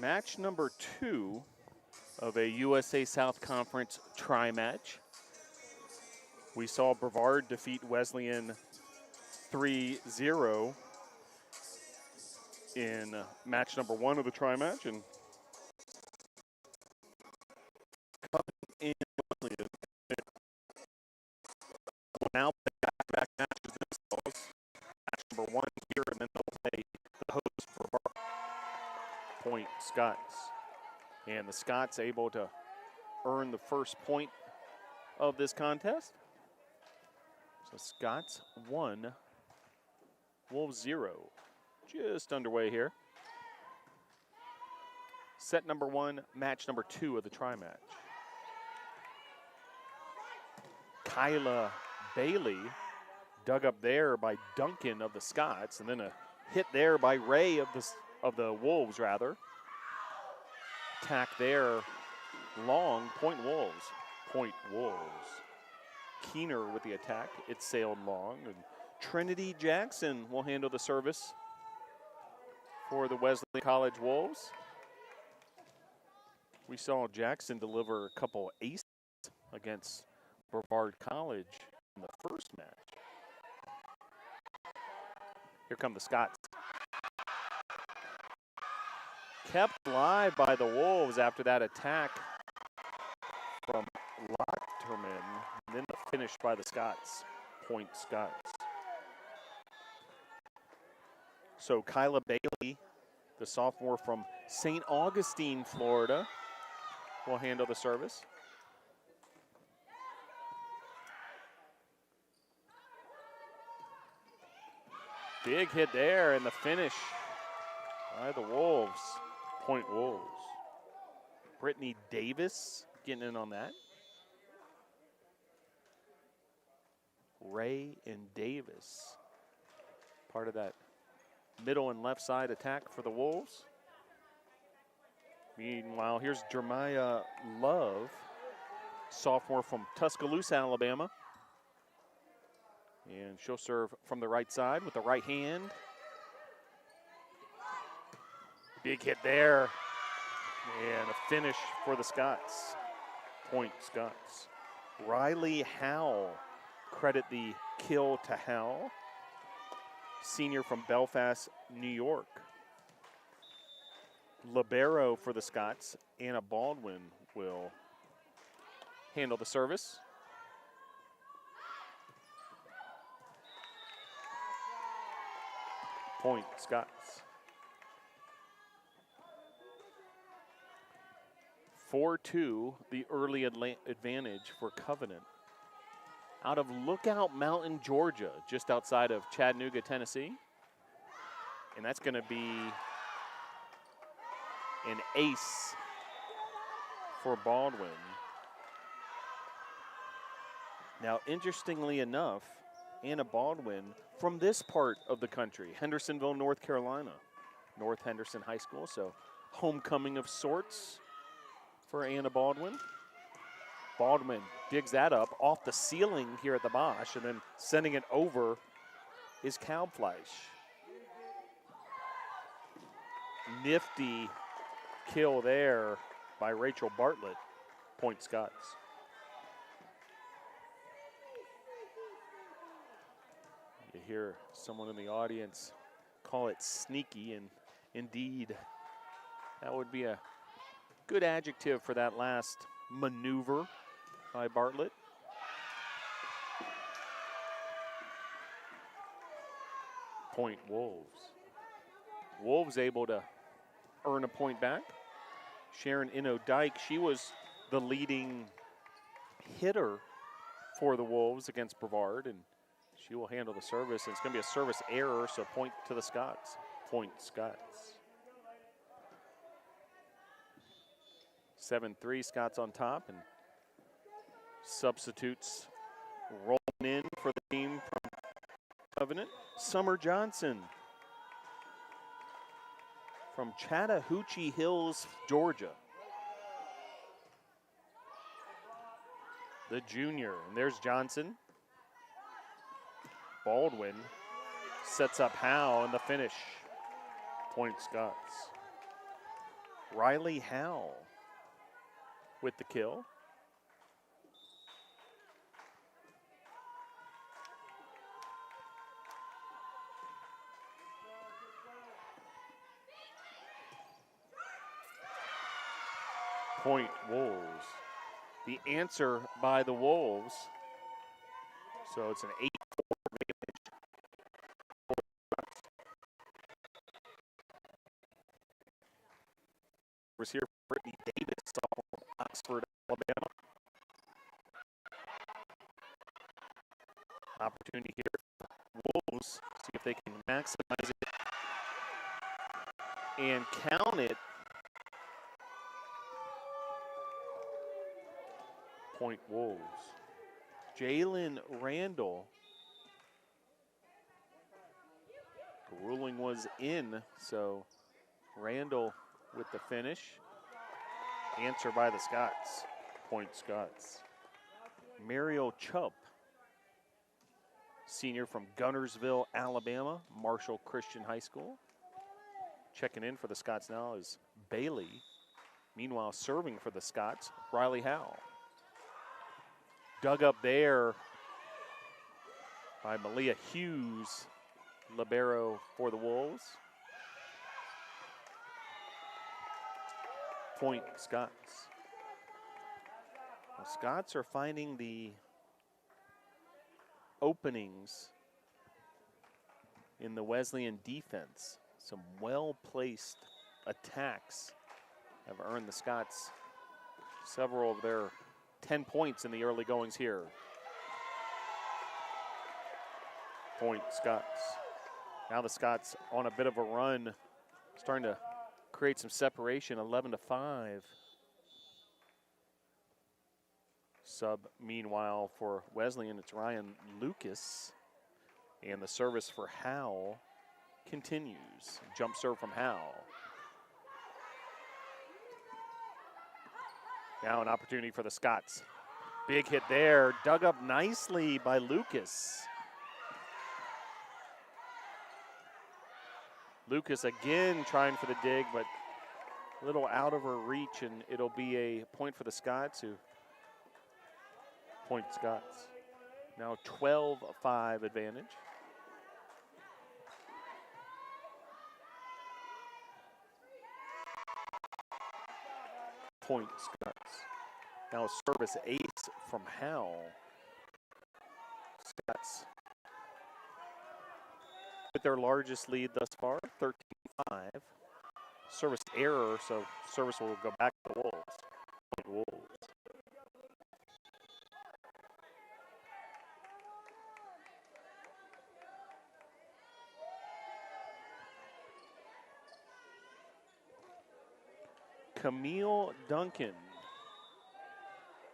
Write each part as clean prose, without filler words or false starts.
Match number 2 of a USA South Conference tri-match. We saw Brevard defeat Wesleyan 3-0 in match number 1 of the tri-match, and in Wesleyan will now play back-to-back matches themselves. Match number 1 here, and then they'll play the host Brevard. Point Scots. And the Scots able to earn the first point of this contest. So Scots 1, Wolves 0. Just underway here. Set number 1, match number 2 of the tri-match. Kyla Bailey dug up there by Duncan of the Scots, and then a hit there by Ray of the Wolves, rather. Attack there, long, point Wolves. Point Wolves. Keener with the attack, it sailed long, and Trinity Jackson will handle the service for the Wesleyan College Wolves. We saw Jackson deliver a couple aces against Brevard College in the first match. Here come the Scots. Kept alive by the Wolves after that attack from Lochterman, and then the finish by the Scots. Point Scots. So Kyla Bailey, the sophomore from St. Augustine, Florida, will handle the service. Big hit there, and the finish by the Wolves. Point Wolves. Brittany Davis getting in on that. Ray and Davis, part of that middle and left side attack for the Wolves. Meanwhile, here's Jeremiah Love, sophomore from Tuscaloosa, Alabama. And she'll serve from the right side with the right hand. Big hit there. And a finish for the Scots. Point Scots. Riley Howell, credit the kill to Howell. Senior from Belfast, New York. Libero for the Scots, Anna Baldwin will handle the service. Point Scots. 4-2, the early advantage for Covenant. Out of Lookout Mountain, Georgia, just outside of Chattanooga, Tennessee. And that's going to be an ace for Baldwin. Now, interestingly enough, Anna Baldwin from this part of the country, Hendersonville, North Carolina, North Henderson High School, so homecoming of sorts for Anna Baldwin. Baldwin digs that up off the ceiling here at the Bosch, and then sending it over is Kalbfleisch. Nifty kill there by Rachel Bartlett. Point Scots. You hear someone in the audience call it sneaky, and indeed, that would be a good adjective for that last maneuver by Bartlett. Point Wolves. Wolves able to earn a point back. Sharon Inno-Dyke, she was the leading hitter for the Wolves against Brevard, and she will handle the service. And it's going to be a service error, so point to the Scots. Point Scots. 7-3, Scots on top, and substitutes rolling in for the team from Covenant. Summer Johnson from Chattahoochee Hills, Georgia. The junior, and there's Johnson. Baldwin sets up Howe in the finish. Point Scots. Riley Howell with the kill. Point Wolves. The answer by the Wolves. So it's an 8-4 advantage. Was here for Brittany Davis from Oxford, Alabama. Opportunity here for Wolves. See if they can maximize it and count it. Point Wolves. Jalen Randall. The ruling was in, so Randall with the finish. Answer by the Scots. Point Scots. Mariel Chubb, senior from Gunnersville, Alabama, Marshall Christian High School. Checking in for the Scots now is Bailey. Meanwhile, serving for the Scots, Riley Howell. Dug up there by Malia Hughes, libero for the Wolves. Point Scots. The Scots are finding the openings in the Wesleyan defense. Some well-placed attacks have earned the Scots several of their 10 points in the early goings here. Point Scots. Now the Scots on a bit of a run, starting to create some separation, 11-5. Sub, meanwhile, for Wesleyan, it's Ryan Lucas. And the service for Howell continues. Jump serve from Howell. Now an opportunity for the Scots. Big hit there, dug up nicely by Lucas. Lucas again trying for the dig, but a little out of her reach, and it'll be a point for the Scots, who point Scots. Now 12-5 advantage. Point Scots. Now a service ace from Howell. Scots with their largest lead thus far, 13-5. Service error, so service will go back to the Wolves. Point Wolves. Camille Duncan,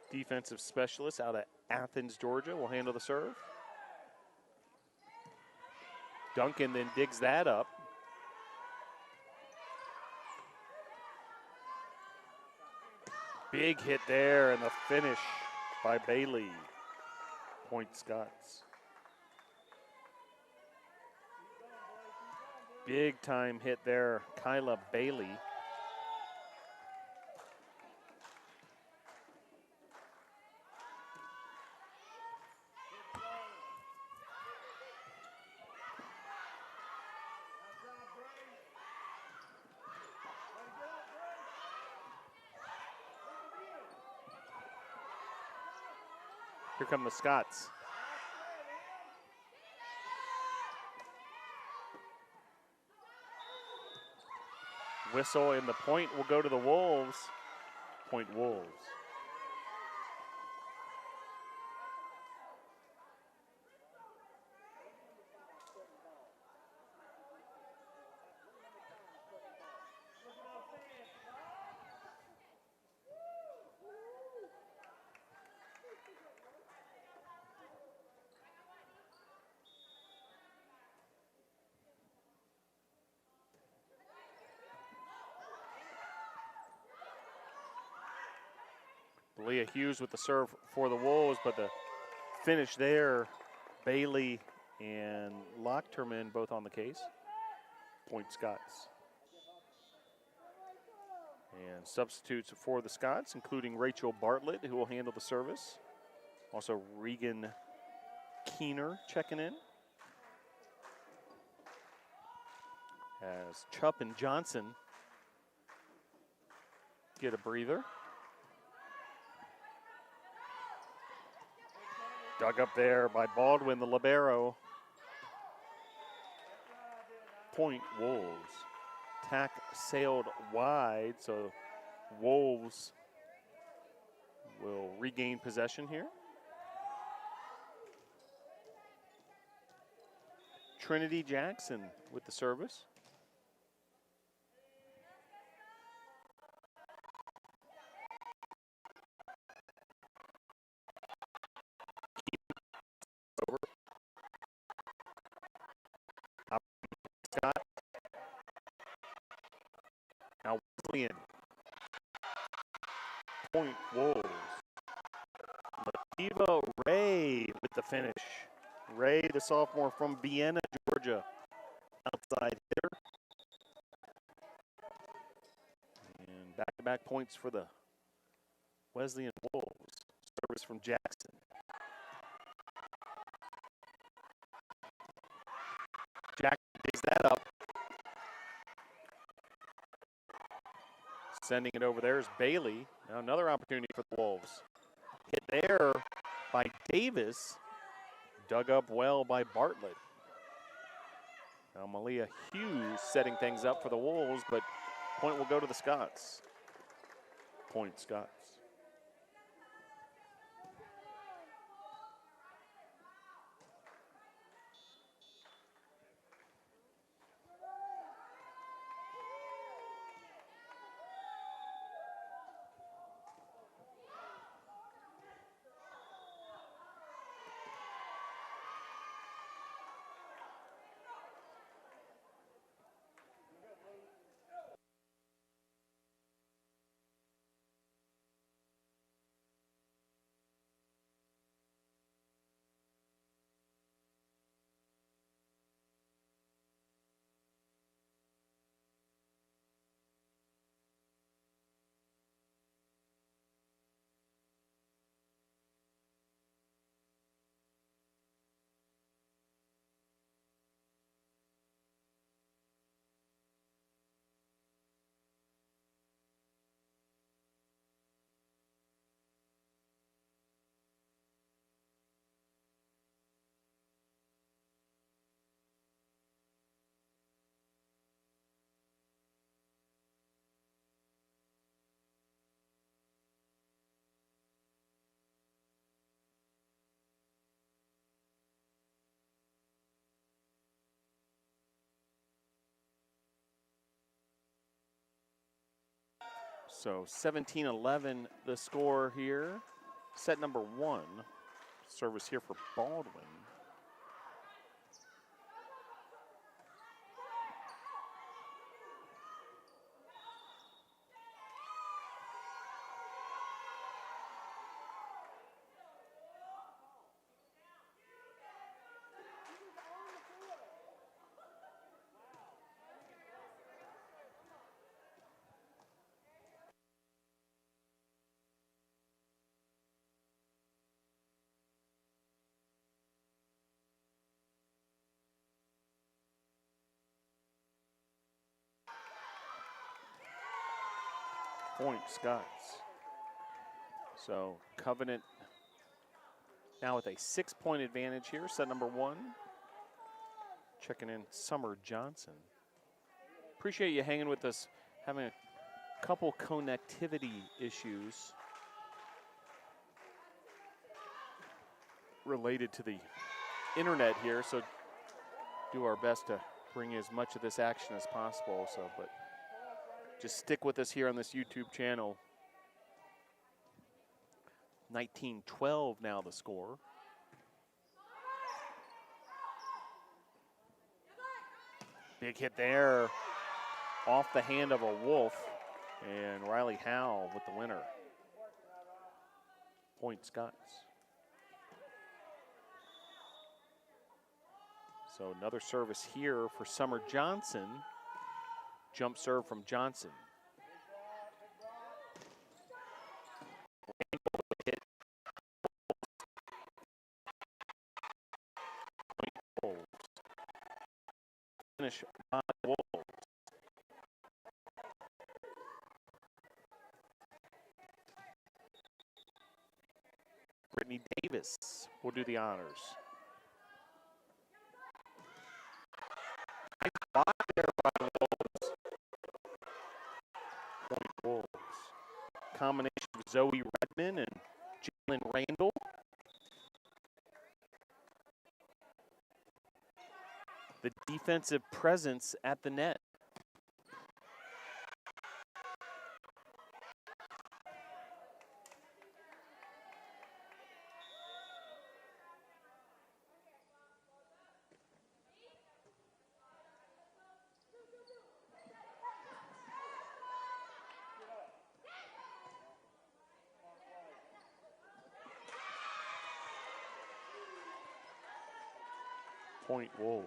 defensive specialist out of Athens, Georgia, will handle the serve. Duncan then digs that up. Big hit there, and the finish by Bailey. Point Scots. Big time hit there, Kyla Bailey. Here come the Scots. Whistle, and the point will go to the Wolves. Point Wolves. Leah Hughes with the serve for the Wolves, but the finish there, Bailey and Lochterman both on the case. Point Scots. And substitutes for the Scots, including Rachel Bartlett, who will handle the service. Also Regan Keener checking in. As Chupp and Johnson get a breather. Dug up there by Baldwin, the libero. Point Wolves. Tack sailed wide, so Wolves will regain possession here. Trinity Jackson with the service. Over. Up Scott. Now Wesleyan. Point Wolves. Latifa Ray with the finish. Ray, the sophomore from Vienna, Georgia. Outside hitter. And back-to-back points for the Wesleyan Wolves. Service from Jackson. Jackson digs that up. Sending it over there is Bailey. Now another opportunity for the Wolves. Hit there by Davis. Dug up well by Bartlett. Now Malia Hughes setting things up for the Wolves, but point will go to the Scots. Point Scots. So 17-11 the score here. Set number 1. Service here for Baldwin. Point Scots. So Covenant now with a 6-point advantage here, set number 1. Checking in Summer Johnson. Appreciate you hanging with us, having a couple connectivity issues related to the internet here, so do our best to bring as much of this action as possible. But just stick with us here on this YouTube channel. 19-12 now the score. Big hit there off the hand of a Wolf, and Riley Howe with the winner. Point Scots. So another service here for Summer Johnson. Jump serve from Johnson. finish by the Wolves. Brittany Davis will do the honors. Nice block there by the Wolves. Point Wolves. Combination of Zoe Redmond and Jalen Randall. The defensive presence at the net. Point Wolves.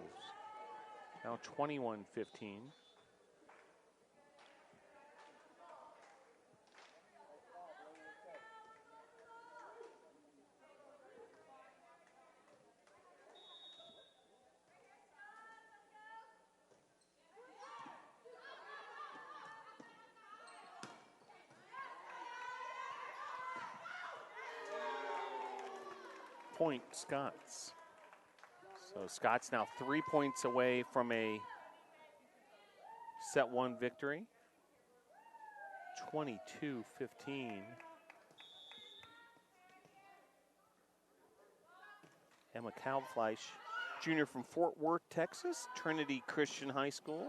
Now 21-15. Point Scots. So Scott's now 3 points away from a set one victory. 22-15. Emma Kalbfleisch, junior from Fort Worth, Texas, Trinity Christian High School.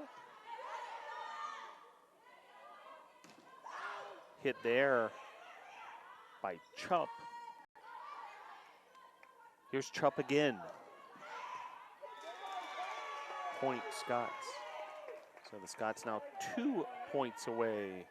Hit there by Chupp. Here's Chupp again. Point Scots. So the Scots now 2 points away.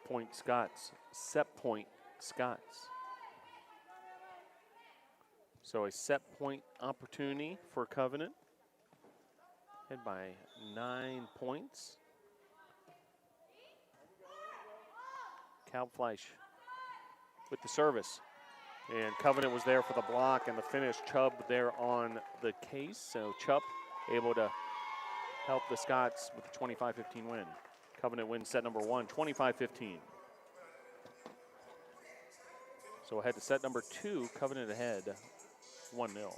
Point Scots, set point Scots. So a set point opportunity for Covenant. Head by 9 points. Kalbfleisch with the service. And Covenant was there for the block and the finish. Chubb there on the case. So Chubb able to help the Scots with the 25-15 win. Covenant wins set number one, 25-15. So ahead to set number two, Covenant ahead 1-0.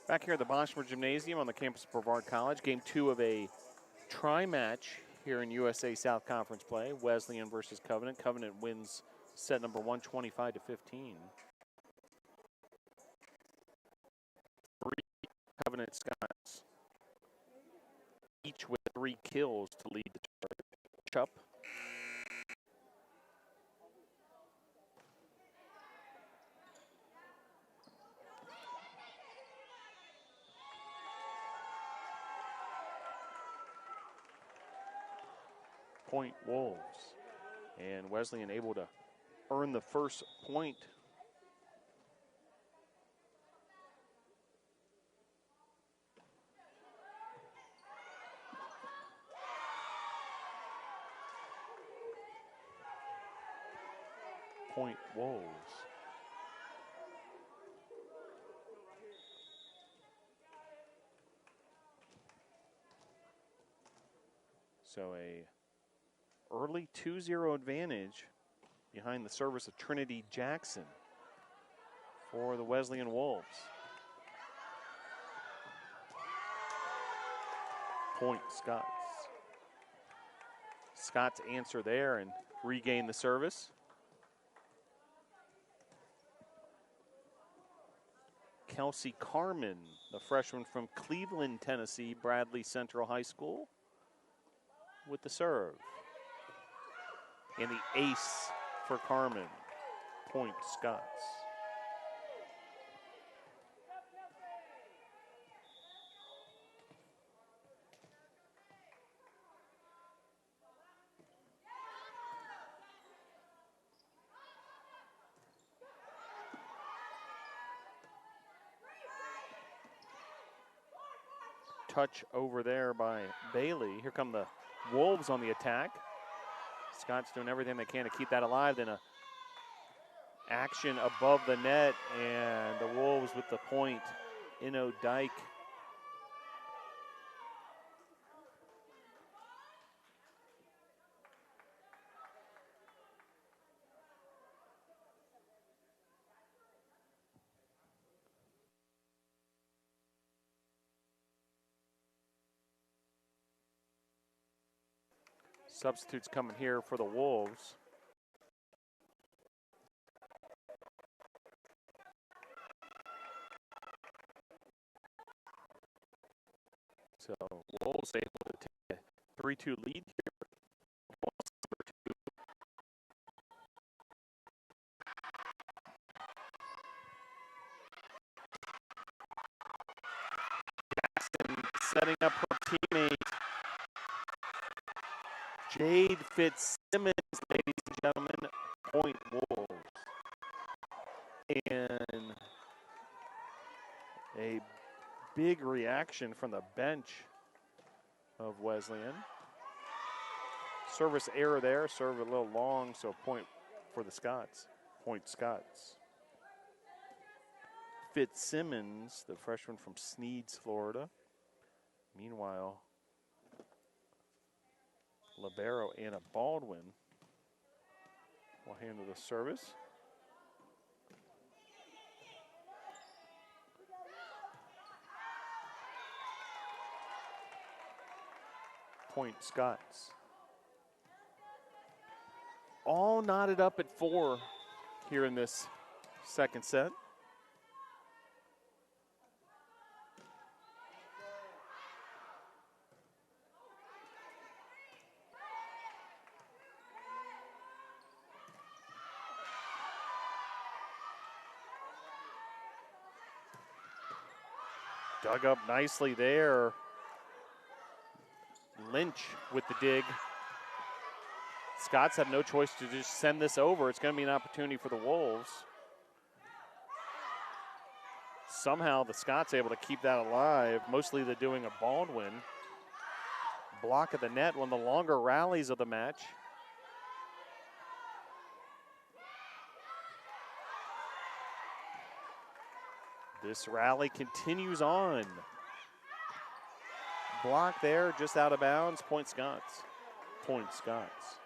Back here at the Boschmer Gymnasium on the campus of Brevard College, game 2 of a tri-match here in USA South Conference play, Wesleyan versus Covenant. Covenant wins set number 125-15. 3 Covenant Scots, each with 3 kills to lead the charge up. Point Wolves. And Wesleyan able to earn the first point. Point Wolves. So a early 2-0 advantage behind the service of Trinity Jackson for the Wesleyan Wolves. Point Scots. Scots answer there and regain the service. Kelsey Carmen, the freshman from Cleveland, Tennessee, Bradley Central High School, with the serve. And the ace for Carmen. Point Scots. Touch over there by Bailey. Here come the Wolves on the attack. Scott's doing everything they can to keep that alive. Then a action above the net, and the Wolves with the point. Inno Dyke. Substitutes coming here for the Wolves. So Wolves able to take a 3-2 lead here. Jackson setting up her teammate Jade Fitzsimmons, ladies and gentlemen. Point Wolves. And a big reaction from the bench of Wesleyan. Service error there, serve a little long, so point for the Scots. Point Scots. Fitzsimmons, the freshman from Sneads, Florida. Meanwhile, Libero Anna Baldwin will handle the service. Point Scots. All knotted up at 4 here in this second set. Dug up nicely there. Lynch with the dig. Scots have no choice to just send this over. It's going to be an opportunity for the Wolves. Somehow the Scots able to keep that alive. Mostly they're doing a Baldwin. Block of the net, one of the longer rallies of the match. This rally continues on. Block there, just out of bounds. Point Scots. Point Scots.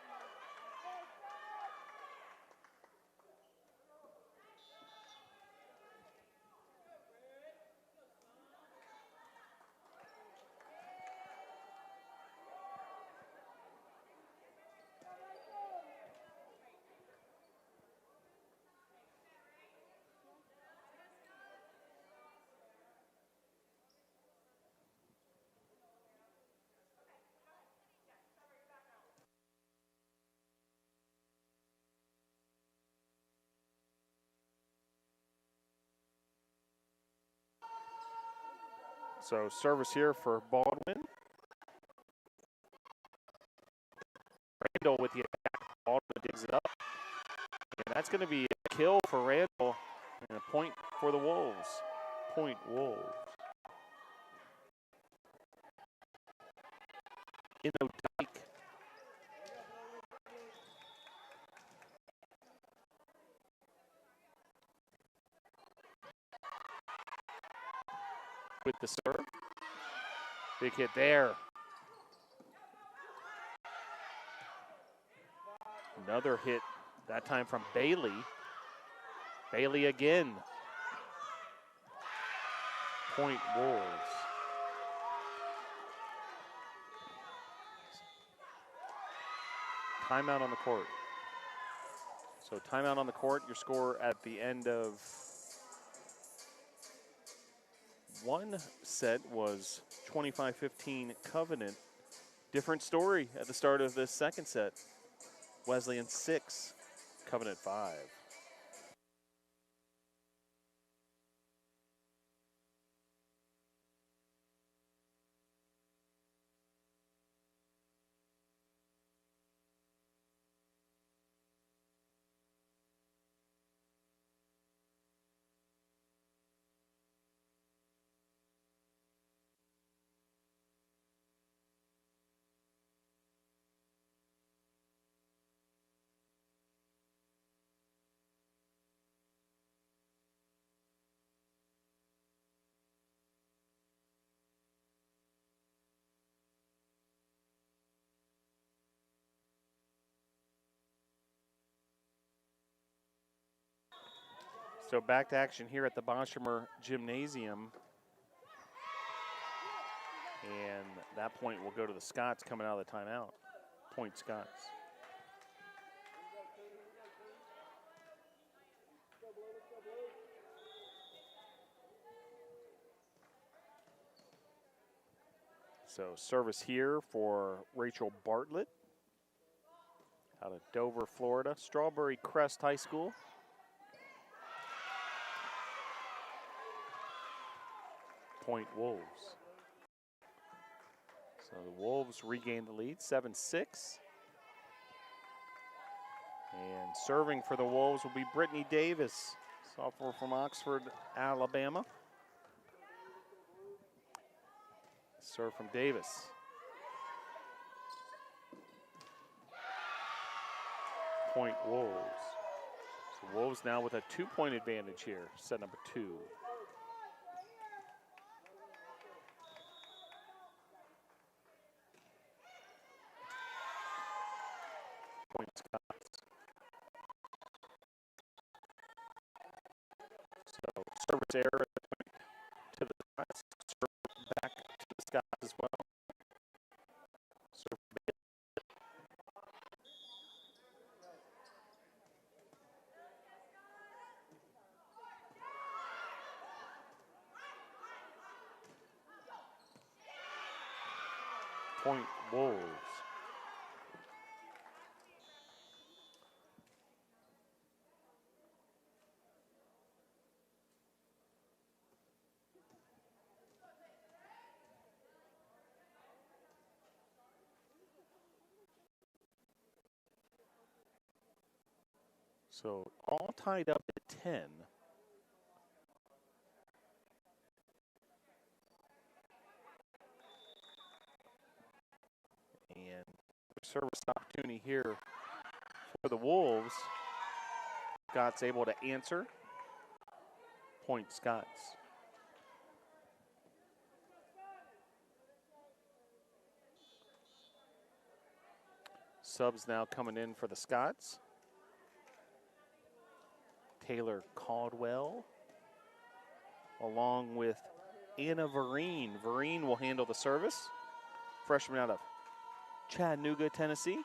So service here for Baldwin. Randall with the attack. Baldwin digs it up. And that's going to be a kill for Randall and a point for the Wolves. Point Wolves. Inno Dyke. With the serve. Big hit there. Another hit, that time from Bailey. Bailey again. Point Wolves. Timeout on the court. So timeout on the court, your score at the end of one set was 25-15 Covenant. Different story at the start of this second set. Wesleyan 6, Covenant 5. So back to action here at the Boshemer Gymnasium. And that point will go to the Scots coming out of the timeout. Point Scots. So service here for Rachel Bartlett out of Dover, Florida. Strawberry Crest High School. Point Wolves. So the Wolves regain the lead, 7-6. And serving for the Wolves will be Brittany Davis, sophomore from Oxford, Alabama. Serve from Davis. Point Wolves. So Wolves now with a 2-point advantage here, set number 2. Point Scots. So service error to the Scots, serve back to the Scots as well. Serve Point Wolves. So all tied up at 10. And service opportunity here for the Wolves. Scots able to answer. Point Scots. Subs now coming in for the Scots. Taylor Caldwell, along with Anna Vereen. Vereen will handle the service. Freshman out of Chattanooga, Tennessee.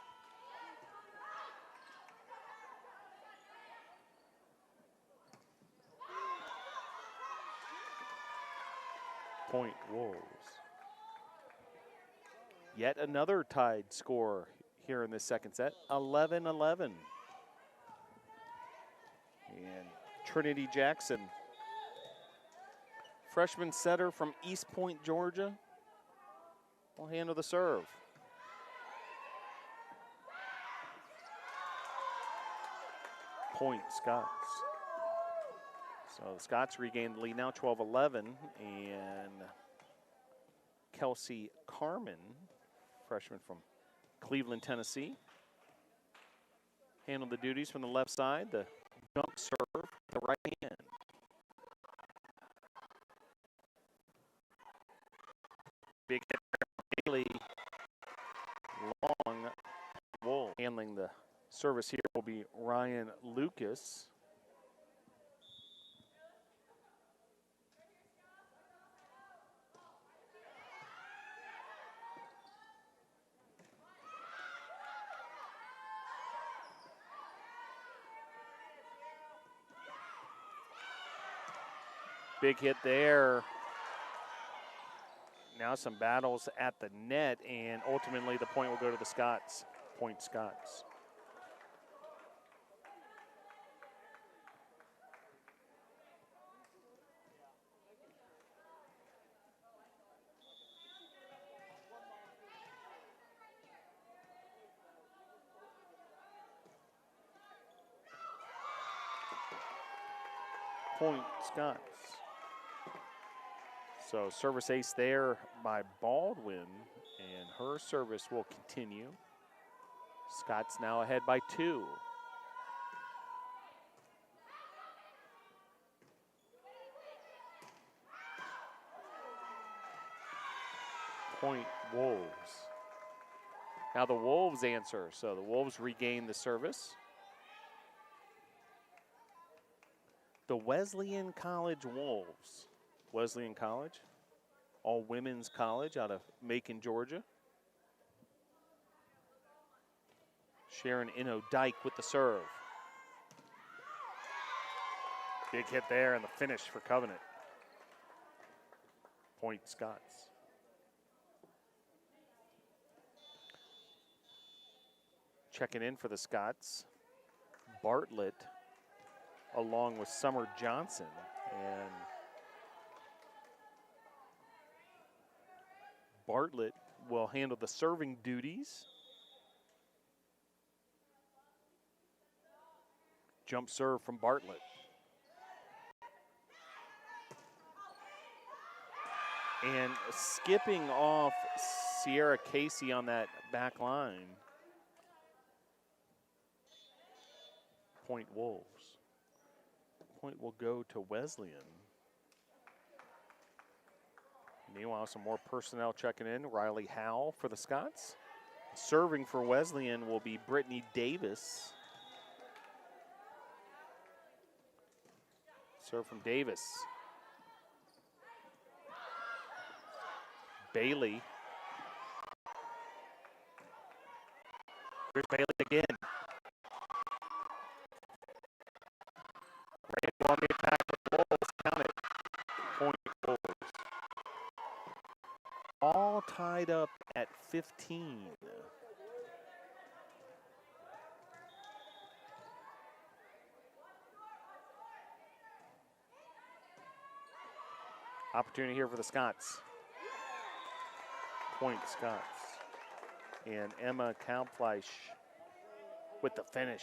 Point Wolves. Yet another tied score here in this second set, 11-11. And Trinity Jackson, freshman setter from East Point, Georgia, will handle the serve. Point Scots. So the Scots regain the lead now, 12-11, and Kelsey Carmen, freshman from Cleveland, Tennessee, handled the duties from the left side, the jump serve, the right hand. Big hit Bailey, long Wolf. Handling the service here will be Ryan Lucas. Big hit there. Now some battles at the net, and ultimately the point will go to the Scots. Point Scots. Point Scots. So service ace there by Baldwin, and her service will continue. Scots now ahead by 2. Point Wolves. Now the Wolves answer, so the Wolves regain the service. The Wesleyan College Wolves. Wesleyan College, all women's college out of Macon, Georgia. Sharon Ino-Dyke with the serve. Big hit there and the finish for Covenant. Point Scots. Checking in for the Scots, Bartlett along with Summer Johnson, and Bartlett will handle the serving duties. Jump serve from Bartlett. And skipping off Sierra Casey on that back line. Point Wolves. Point will go to Wesleyan. Meanwhile, some more personnel checking in. Riley Howell for the Scots. Serving for Wesleyan will be Brittany Davis. Serve from Davis. Bailey. Here's Bailey again. Ray on the attack for the Wolves. Count it. Point Wolves. All tied up at 15. Opportunity here for the Scots. Point Scots. And Emma Kampfleisch with the finish.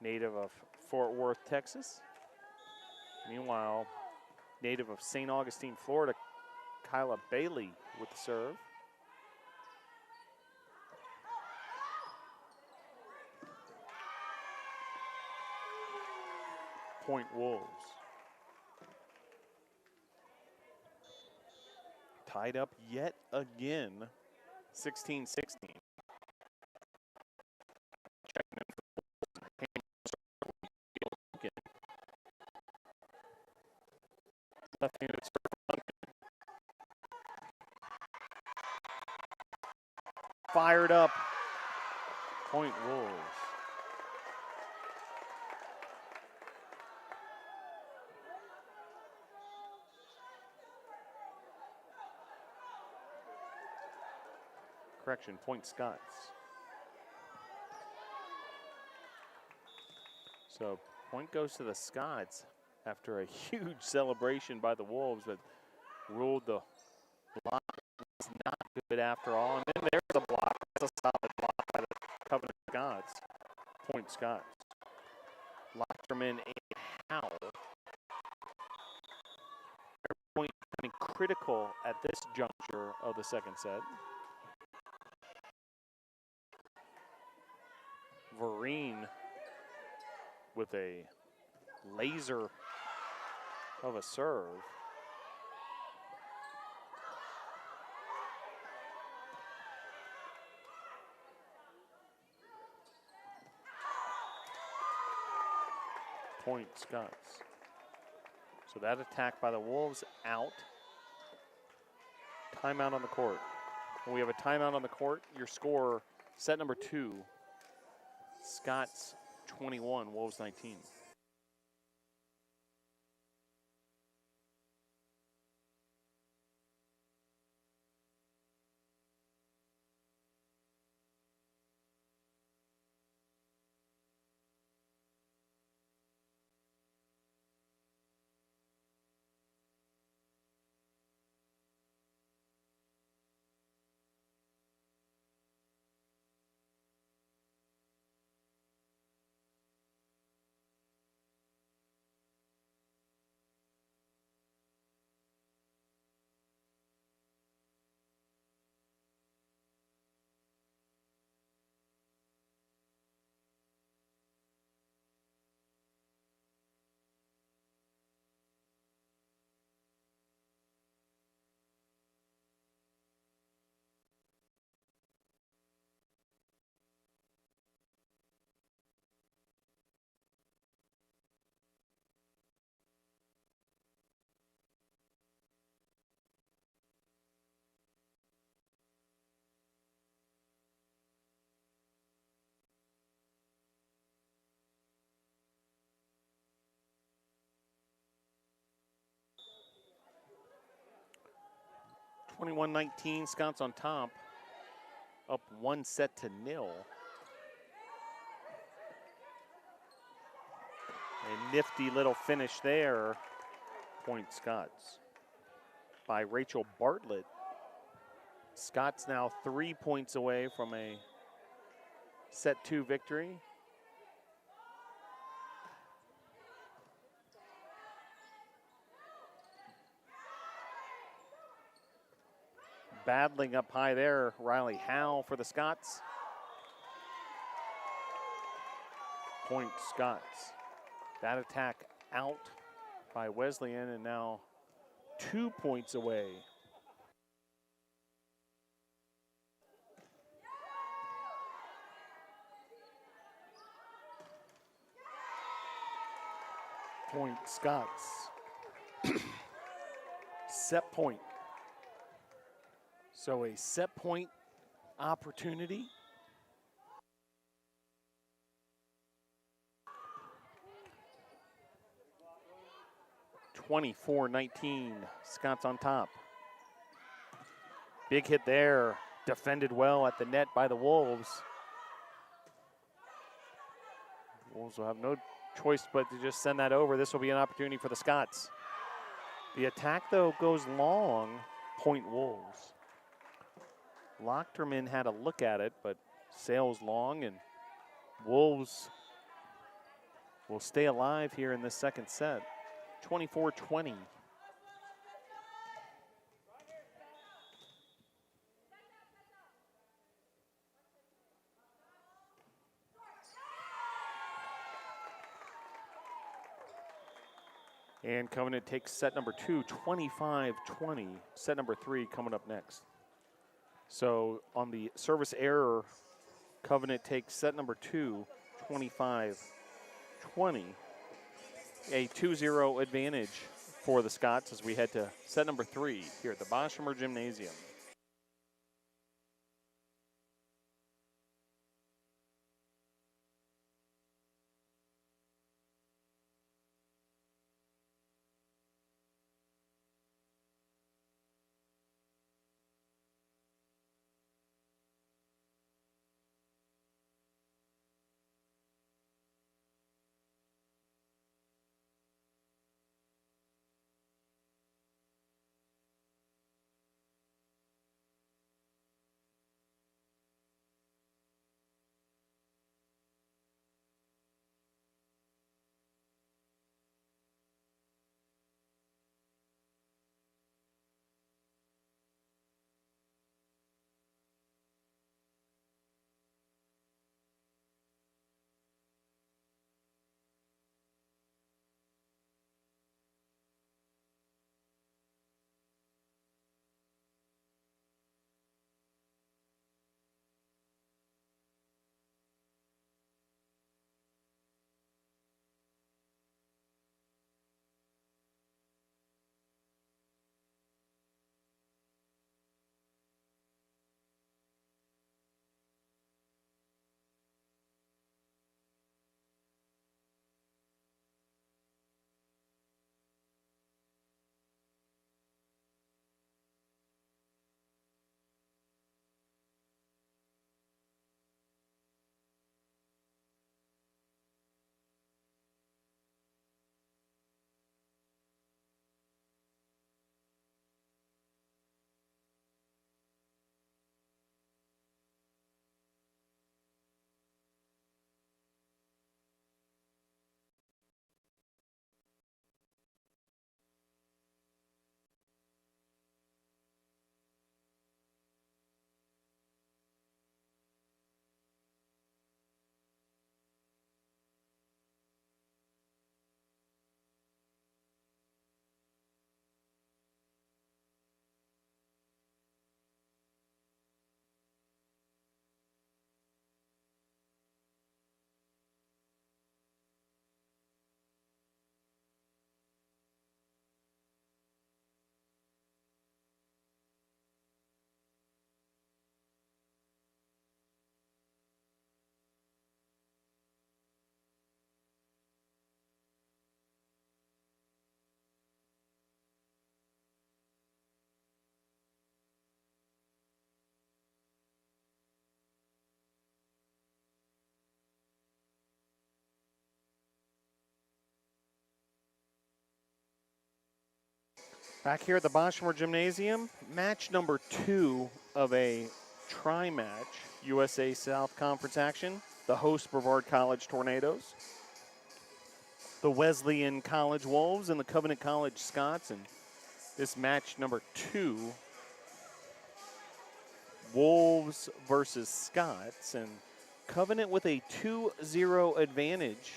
Native of Fort Worth, Texas. Meanwhile, native of St. Augustine, Florida, Kyla Bailey with the serve. Point Wolves. Tied up yet again, 16-16. Left-handed serve. Fired up. Point Wolves. Correction, Point Scots. So point goes to the Scots after a huge celebration by the Wolves, but ruled the block was not good after all. And then there's a block. That's a solid block by the Covenant Scots. Point Scots. Lochterman and Howell. Point becoming critical at this juncture of the second set. Vereen with a laser of a serve. Point Scots. So that attack by the Wolves out. Timeout on the court. When we have a timeout on the court, your score, set number 2, Scots 21, Wolves 19. (21-19), Scots on top, up 1-0. A nifty little finish there, Point Scots, by Rachel Bartlett. Scots now 3 points away from a set 2 victory. Battling up high there, Riley Howe for the Scots. Point Scots. That attack out by Wesleyan, and now 2 points away. Point Scots. Set point. So a set point opportunity. (24-19), Scots on top. Big hit there, defended well at the net by the Wolves. Wolves will have no choice but to just send that over. This will be an opportunity for the Scots. The attack, though, goes long, point Wolves. Lochterman had a look at it, but sails long, and Wolves will stay alive here in this second set. 24-20. And Covenant takes set number 2, 25-20. Set number 3 coming up next. So on the service error, Covenant takes set number 2, 25-20. A 2-0 advantage for the Scots as we head to set number 3 here at the Boshemer Gymnasium. Back here at the Boschmer Gymnasium, match number 2 of a tri-match USA South Conference action. The host Brevard College Tornadoes, the Wesleyan College Wolves, and the Covenant College Scots. And this match number 2, Wolves versus Scots, and Covenant with a 2-0 advantage.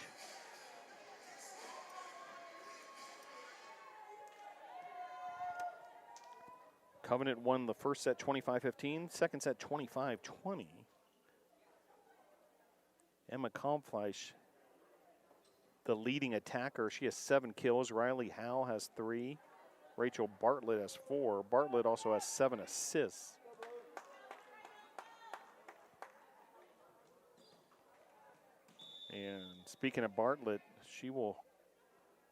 Covenant won the first set 25-15, second set 25-20. Emma Kalmfleisch, the leading attacker. She has 7 kills. Riley Howe has 3. Rachel Bartlett has 4. Bartlett also has 7 assists. And speaking of Bartlett, she will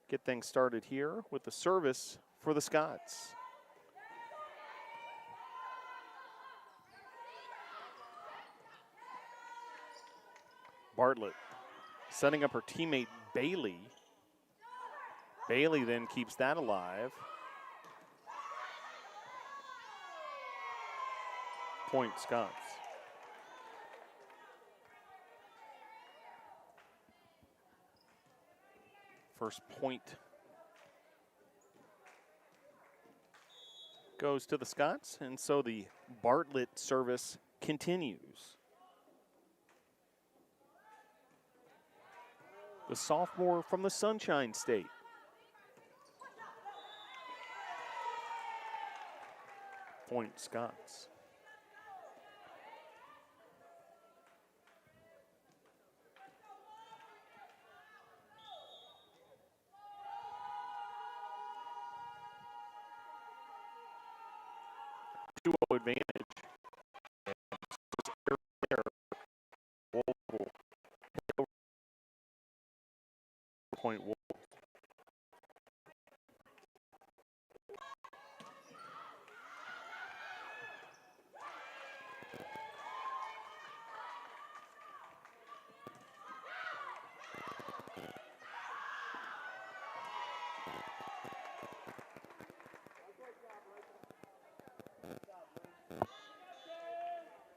get things started here with the service for the Scots. Bartlett setting up her teammate Bailey. Bailey then keeps that alive. Point Scots. First point goes to the Scots, and so the Bartlett service continues. The sophomore from the Sunshine State. Point Scots. Advantage. Point Wolves.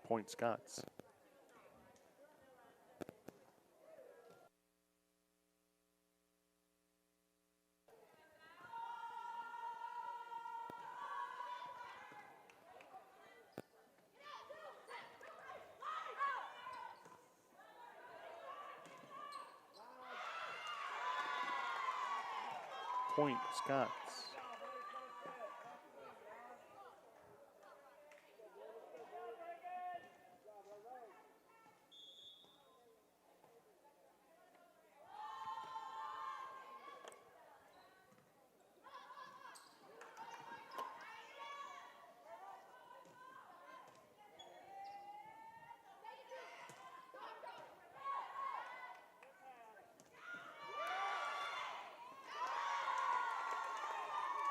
Point Scots. Point Scots.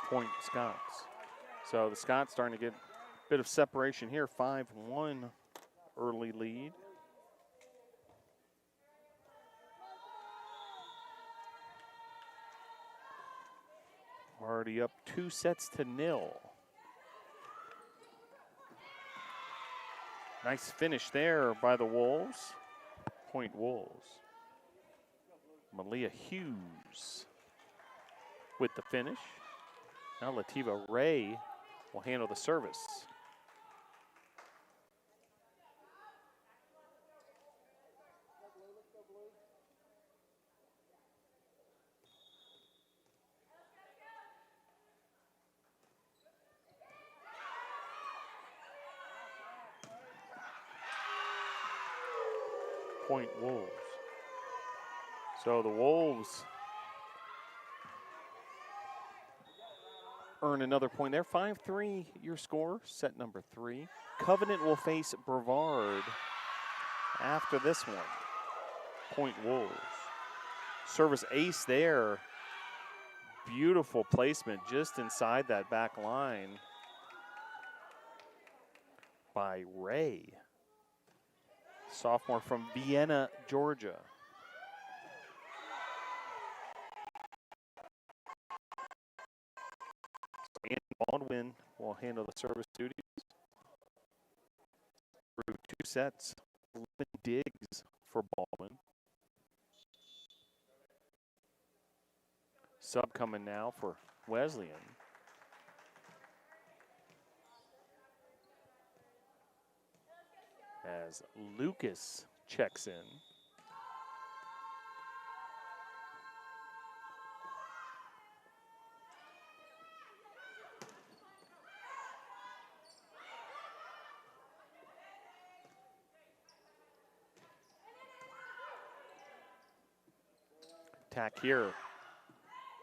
Point Scots. So the Scots starting to get a bit of separation here. 5-1 early lead. Already up 2-0. Nice finish there by the Wolves. Point Wolves. Malia Hughes with the finish. Now Lativa Ray will handle the service. Point Wolves. So the Wolves earn another point there. 5-3 your score, set number 3. Covenant will face Brevard after this one. Point Wolves. Service ace there. Beautiful placement just inside that back line by Ray. Sophomore from Vienna, Georgia. will handle the service duties. Through 2 sets, 11 digs for Baldwin. Sub coming now for Wesleyan. As Lucas checks in. Attack here.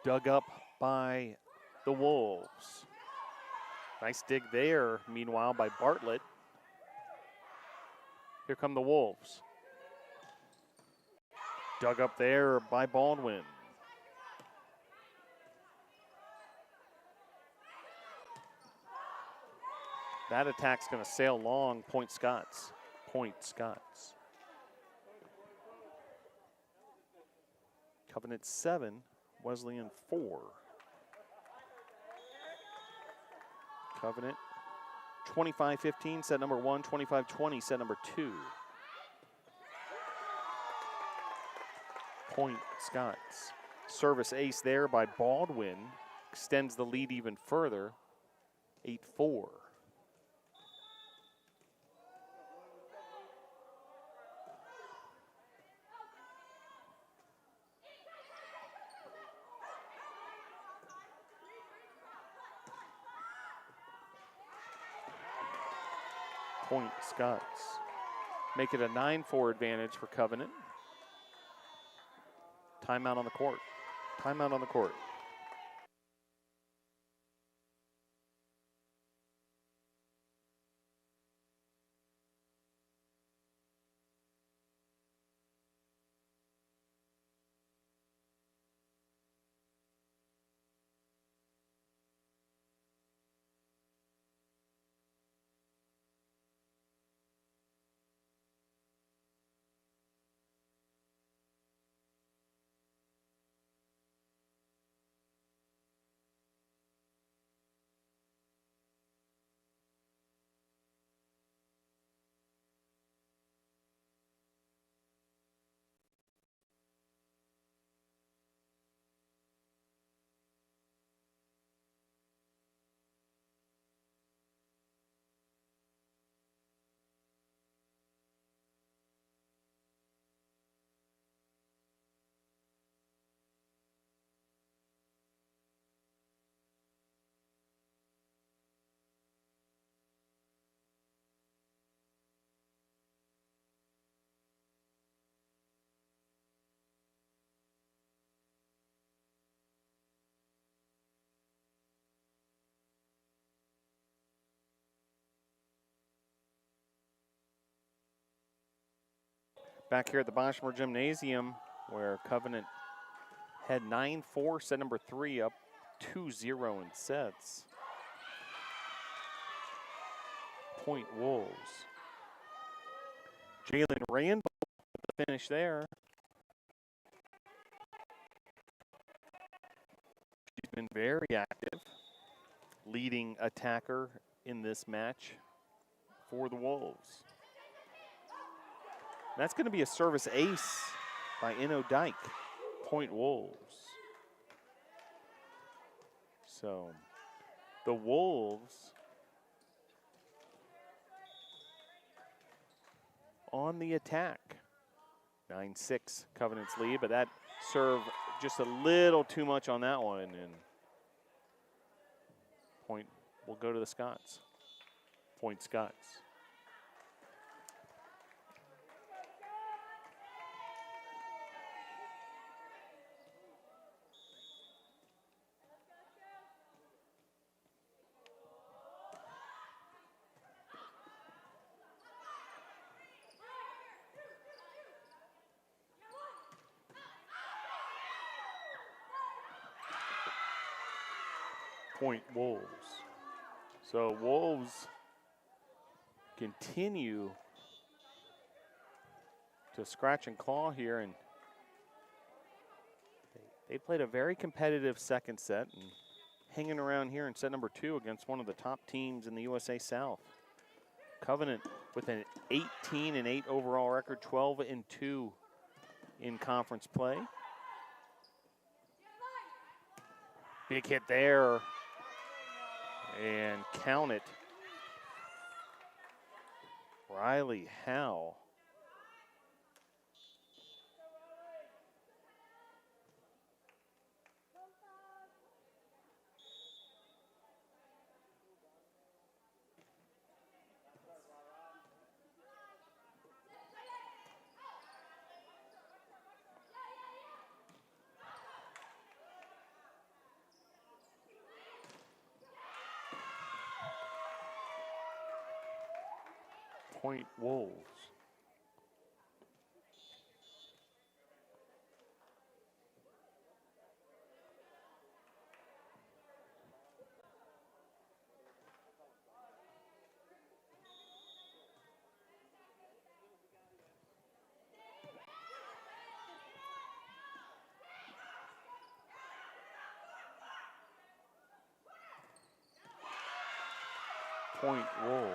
Dug up by the Wolves. Nice dig there, meanwhile, by Bartlett. Here come the Wolves. Dug up there by Baldwin. That attack's going to sail long. Point Scots. Point Scots. Covenant 7, Wesleyan 4. Covenant 25-15, set number 1, 25-20, set number 2. Point Scots. Service ace there by Baldwin. Extends the lead even further. 8-4. Point Scots. Make it a 9-4 advantage for Covenant. Timeout on the court. Timeout on the court. Back here at the Boschmer Gymnasium, where Covenant had 9-4, set number 3, up 2-0 in sets. Point Wolves. Jalen Randall with the finish there. She's been very active, leading attacker in this match for the Wolves. That's going to be a service ace by Inno Dyke. Point Wolves. So the Wolves on the attack. 9-6 Covenant's lead, but that serve just a little too much on that one, and point will go to the Scots. Point Scots. Point Wolves. So Wolves continue to scratch and claw here, and they played a very competitive second set and hanging around here in set number 2 against one of the top teams in the USA South. Covenant with an 18-8 overall record, 12-2 in conference play. Big hit there, and count it. Riley Howe. Point Wolves. Point Wolves.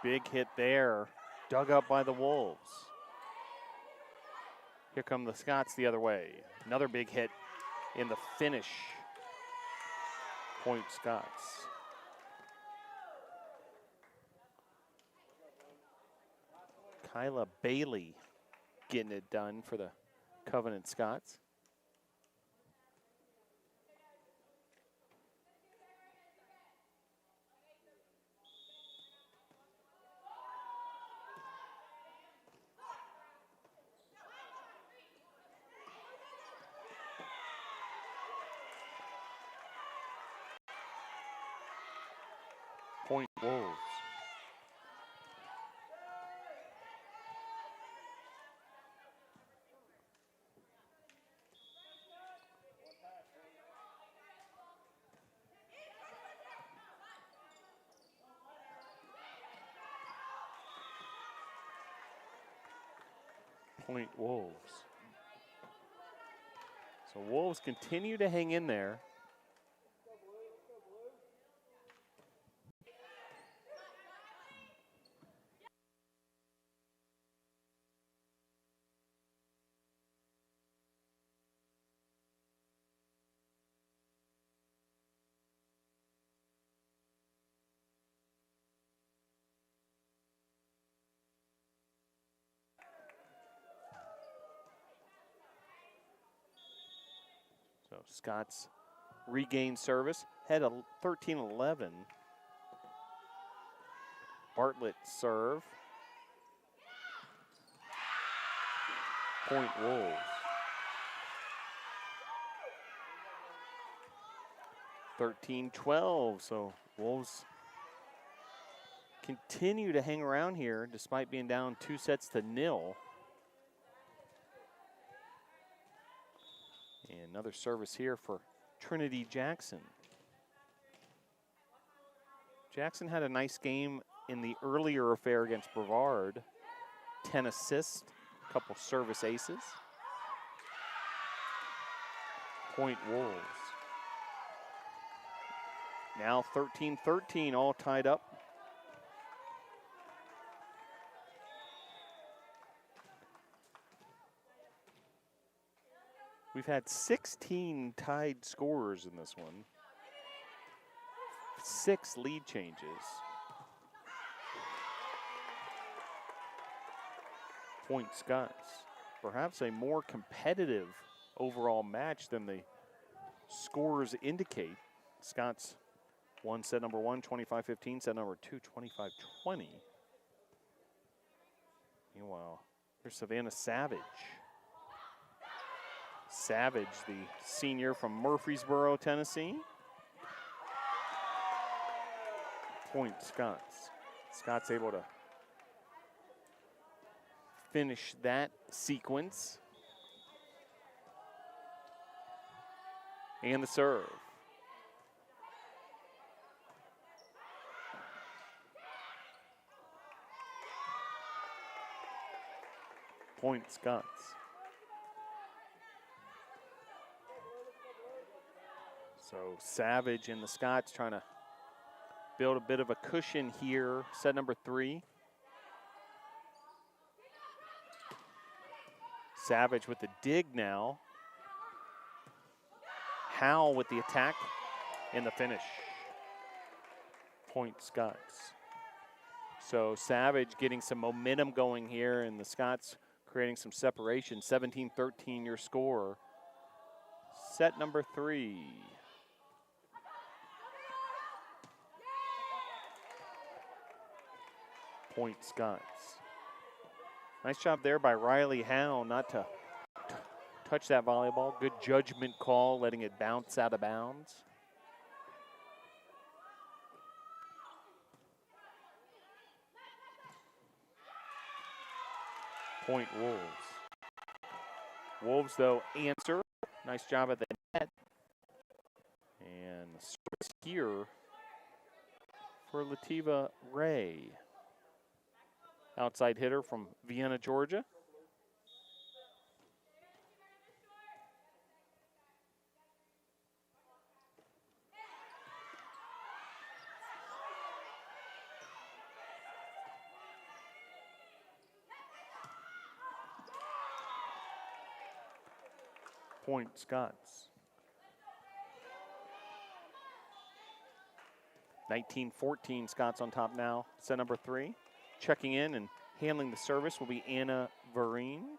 Big hit there, dug up by the Wolves. Here come the Scots the other way. Another big hit in the finish. Point Scots. Kyla Bailey getting it done for the Covenant Scots. Point Wolves. Point Wolves. So Wolves continue to hang in there. So Scots regain service, head of 13-11. Bartlett serve. Point Wolves. 13-12, so Wolves continue to hang around here despite being down 2-0. And another service here for Trinity Jackson. Jackson had a nice game in the earlier affair against Brevard. 10 assists, a couple service aces. Point Wolves. Now 13-13, all tied up. We've had 16 tied scorers in this one. 6 lead changes. Point Scots. Perhaps a more competitive overall match than the scores indicate. Scots won set number 1, 25-15, set number 2, 25-20. Meanwhile, here's Savannah Savage. Savage, the senior from Murfreesboro, Tennessee. Point Scots. Scots able to finish that sequence. And the serve. Point Scots. So Savage and the Scots trying to build a bit of a cushion here. Set number 3. Savage with the dig now. Howell with the attack and the finish. Point Scots. So Savage getting some momentum going here, and the Scots creating some separation. 17-13 your score. Set number 3. Point Scots. Nice job there by Riley Howe not to touch that volleyball. Good judgment call, letting it bounce out of bounds. Point Wolves. Wolves, though, answer. Nice job at the net. And the service here for Lativa Ray. Outside hitter from Vienna, Georgia. Point Scots. 19-14 Scots on top now. Set number 3. Checking in and handling the service will be Anna Vereen,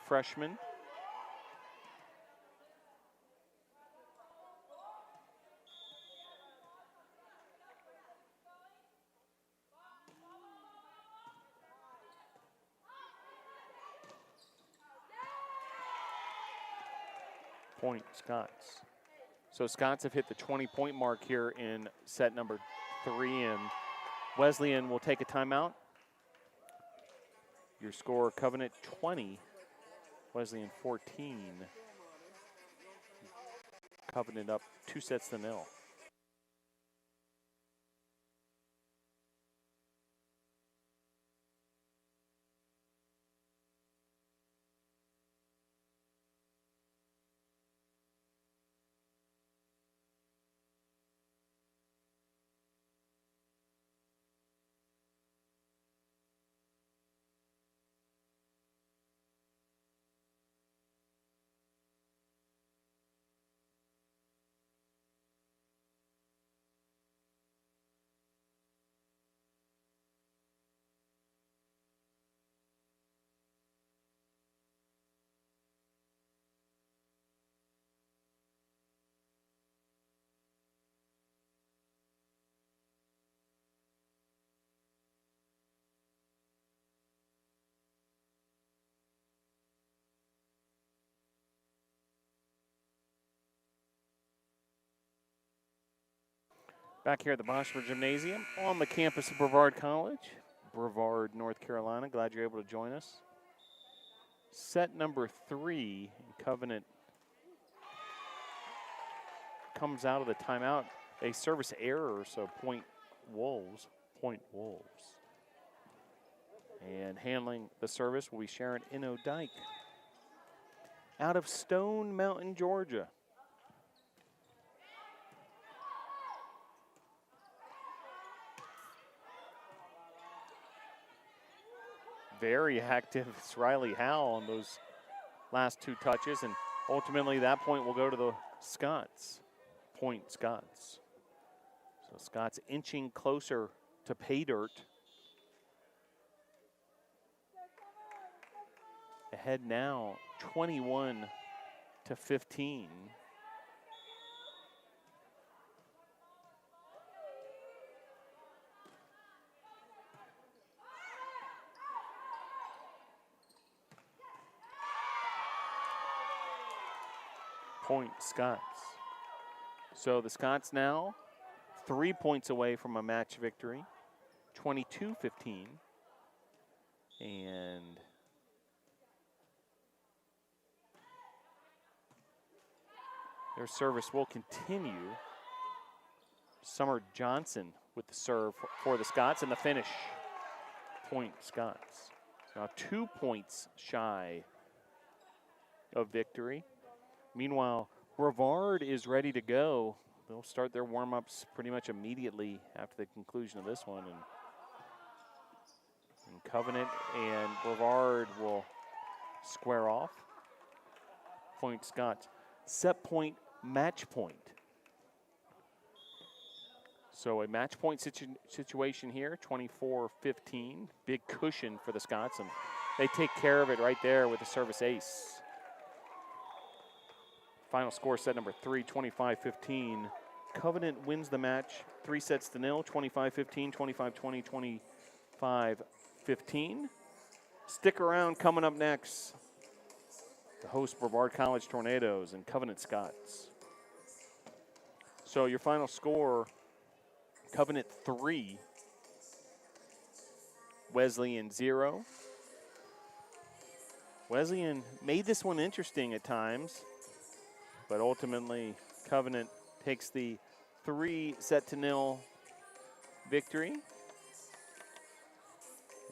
freshman. Point Scots. So Scots have hit the 20-point mark here in set number 3, and Wesleyan will take a timeout. Your score, Covenant 20, Wesleyan 14. Covenant up 2-0. Back here at the Boschberg Gymnasium on the campus of Brevard College, Brevard, North Carolina. Glad you're able to join us. Set number 3, Covenant comes out of the timeout. A service error, so point Wolves. And handling the service will be Sharon Inno-Dyke out of Stone Mountain, Georgia. Very active is Riley Howell on those last 2 touches, and ultimately that point will go to the Scots. Point Scots. So Scots inching closer to pay dirt. Ahead now 21-15. Point Scots. So the Scots now 3 points away from a match victory, 22-15. And Their service will continue. Summer Johnson with the serve for the Scots, and the finish. Point Scots. Now 2 points shy of victory. Meanwhile, Brevard is ready to go. They'll start their warm-ups pretty much immediately after the conclusion of this one. And Covenant and Brevard will square off. Point Scots. Set point, match point. So a match point situation here, 24-15. Big cushion for the Scots, and they take care of it right there with the service ace. Final score, set number 3, 25-15. Covenant wins the match 3-0, 25-15, 25-20, 25-15. Stick around, coming up next, the host Brevard College Tornadoes and Covenant Scots. So your final score, Covenant 3, Wesleyan 0. Wesleyan made this one interesting at times, but ultimately Covenant takes the 3-0 victory.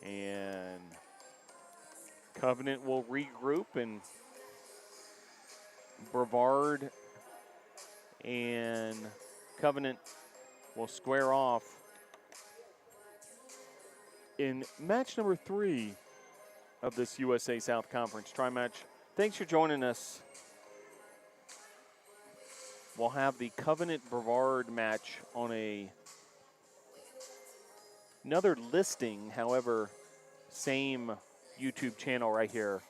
And Covenant will regroup, and Brevard and Covenant will square off in match number 3 of this USA South Conference tri-match. Thanks for joining us. We'll have the Covenant Brevard match on another listing, however, same YouTube channel right here.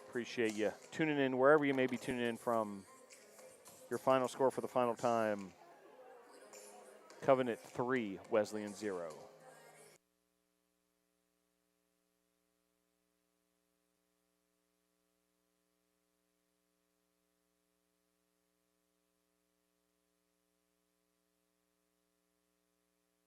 Appreciate you tuning in wherever you may be tuning in from. Your final score for the final time, Covenant 3, Wesleyan 0.